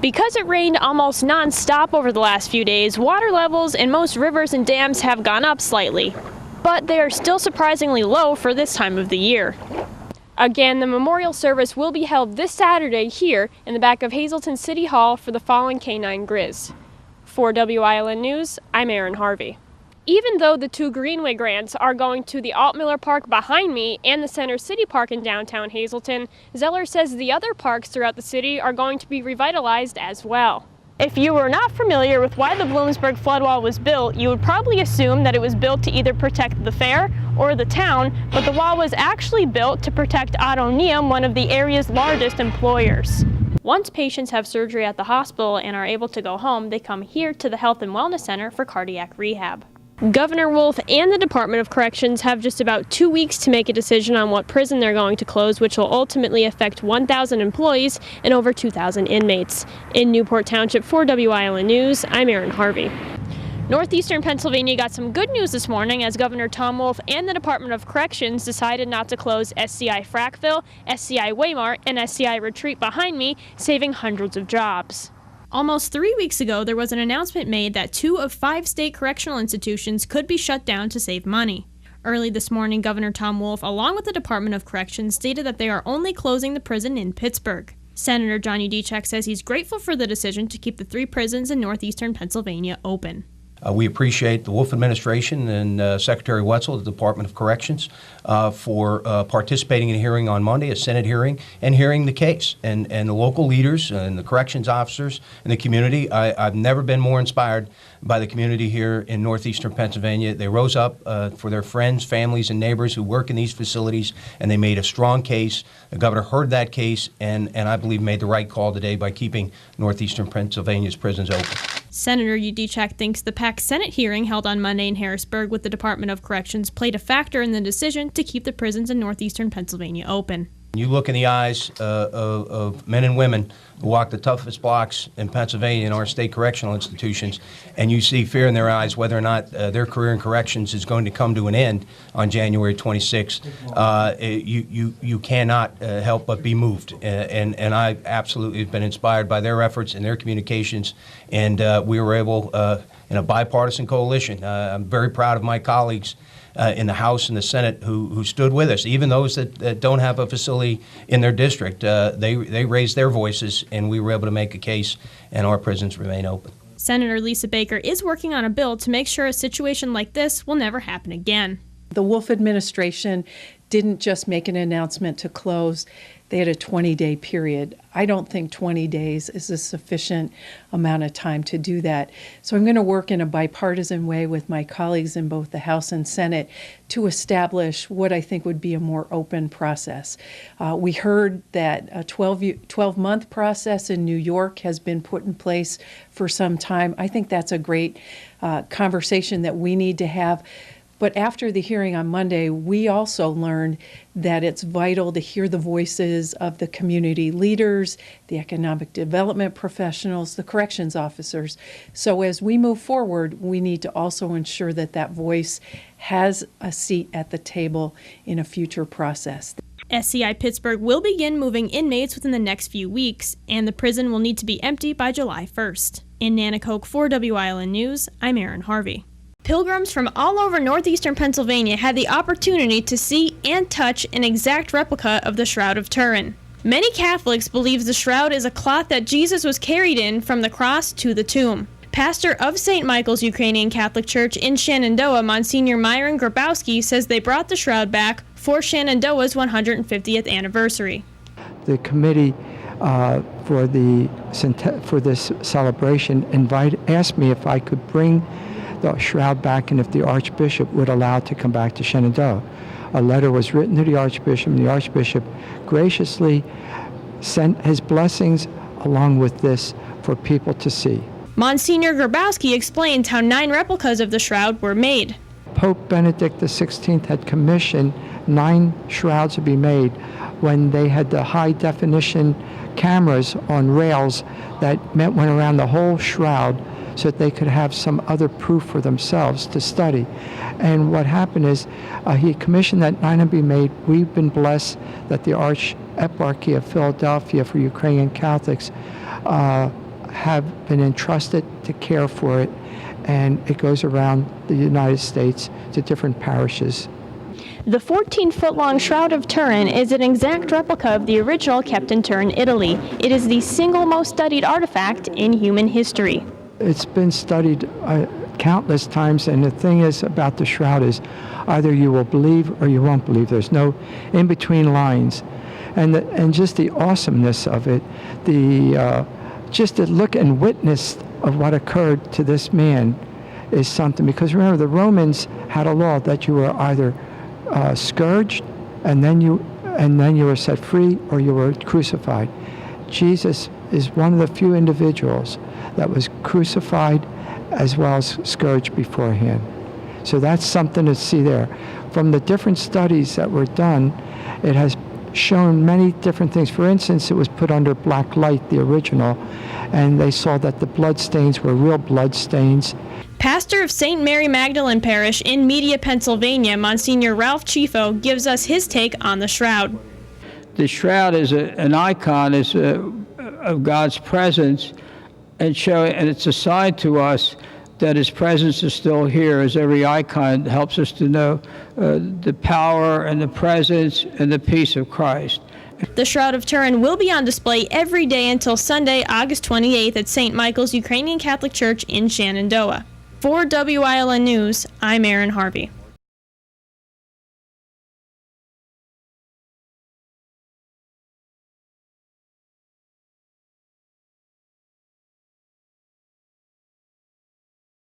Because it rained almost non-stop over the last few days, water levels in most rivers and dams have gone up slightly, but they are still surprisingly low for this time of the year. Again, the memorial service will be held this Saturday here in the back of Hazleton City Hall for the fallen K-9 Grizz. For WILN News, I'm Eryn Harvey. Even though the two Greenway grants are going to the Altmiller Park behind me and the Center City Park in downtown Hazleton, Zeller says the other parks throughout the city are going to be revitalized as well. If you were not familiar with why the Bloomsburg floodwall was built, you would probably assume that it was built to either protect the fair or the town, but the wall was actually built to protect Otto Neum, one of the area's largest employers. Once patients have surgery at the hospital and are able to go home, they come here to the Health and Wellness Center for cardiac rehab. Governor Wolf and the Department of Corrections have just about 2 weeks to make a decision on what prison they're going to close, which will ultimately affect 1,000 employees and over 2,000 inmates. In Newport Township for WILN News, I'm Eryn Harvey. Northeastern Pennsylvania got some good news this morning as Governor Tom Wolf and the Department of Corrections decided not to close SCI Frackville, SCI Waymart, and SCI Retreat behind me, saving hundreds of jobs. Almost 3 weeks ago, there was an announcement made that 2 of 5 state correctional institutions could be shut down to save money. Early this morning, Governor Tom Wolf, along with the Department of Corrections, stated that they are only closing the prison in Pittsburgh. Senator John Udicek says he's grateful for the decision to keep the 3 prisons in northeastern Pennsylvania open. We appreciate the Wolf administration and Secretary Wetzel of the Department of Corrections for participating in a hearing on Monday, a Senate hearing, and hearing the case. And the local leaders and the corrections officers and the community, I've never been more inspired by the community here in northeastern Pennsylvania. They rose up for their friends, families, and neighbors who work in these facilities, and they made a strong case. The governor heard that case and I believe made the right call today by keeping northeastern Pennsylvania's prisons open. Senator Udicek thinks the PAC Senate hearing held on Monday in Harrisburg with the Department of Corrections played a factor in the decision to keep the prisons in northeastern Pennsylvania open. You look in the eyes of men and women who walk the toughest blocks in Pennsylvania in our state correctional institutions, and you see fear in their eyes whether or not their career in corrections is going to come to an end on January 26th. You cannot help but be moved, and I absolutely have been inspired by their efforts and their communications, and we were able, in a bipartisan coalition, I'm very proud of my colleagues in the House and the Senate who stood with us. Even those that don't have a facility in their district, they raised their voices, and we were able to make a case, and our prisons remain open. Senator Lisa Baker is working on a bill to make sure a situation like this will never happen again. The Wolf administration didn't just make an announcement to close. They had a 20-day period. I don't think 20 days is a sufficient amount of time to do that. So I'm going to work in a bipartisan way with my colleagues in both the House and Senate to establish what I think would be a more open process. We heard that a 12-month process in New York has been put in place for some time. I think that's a great conversation that we need to have. But after the hearing on Monday, we also learned that it's vital to hear the voices of the community leaders, the economic development professionals, the corrections officers. So as we move forward, we need to also ensure that that voice has a seat at the table in a future process. SCI Pittsburgh will begin moving inmates within the next few weeks, and the prison will need to be empty by July 1st. In Nanticoke for WILN News, I'm Eryn Harvey. Pilgrims from all over northeastern Pennsylvania had the opportunity to see and touch an exact replica of the Shroud of Turin. Many Catholics believe the shroud is a cloth that Jesus was carried in from the cross to the tomb. Pastor of St. Michael's Ukrainian Catholic Church in Shenandoah, Monsignor Myron Grabowski, says they brought the shroud back for Shenandoah's 150th anniversary. The committee for this celebration asked me if I could bring the shroud back and if the Archbishop would allow it to come back to Shenandoah. A letter was written to the Archbishop, and the Archbishop graciously sent his blessings along with this for people to see. Monsignor Grabowski explains how 9 replicas of the shroud were made. Pope Benedict XVI had commissioned 9 shrouds to be made when they had the high-definition cameras on rails that went around the whole shroud so that they could have some other proof for themselves to study. And what happened is he commissioned that 9 to be made. We've been blessed that the Archieparchy of Philadelphia for Ukrainian Catholics have been entrusted to care for it, and it goes around the United States to different parishes. The 14-foot-long Shroud of Turin is an exact replica of the original kept in Turin, Italy. It is the single most studied artifact in human history. It's been studied countless times, and the thing is about the shroud is either you will believe or you won't believe. There's no in-between lines. And just the awesomeness of it, just the look and witness of what occurred to this man is something. Because remember, the Romans had a law that you were either scourged and then you were set free, or you were crucified. Jesus is one of the few individuals that was crucified as well as scourged beforehand. So that's something to see there. From the different studies that were done, it has shown many different things. For instance, it was put under black light, the original, and they saw that the blood stains were real blood stains. Pastor of St. Mary Magdalene Parish in Media, Pennsylvania, Monsignor Ralph Chifo, gives us his take on the shroud. The shroud is an icon of God's presence, and it's a sign to us that His presence is still here, as every icon helps us to know the power and the presence and the peace of Christ. The Shroud of Turin will be on display every day until Sunday, August 28th at St. Michael's Ukrainian Catholic Church in Shenandoah. For WILN News, I'm Eryn Harvey.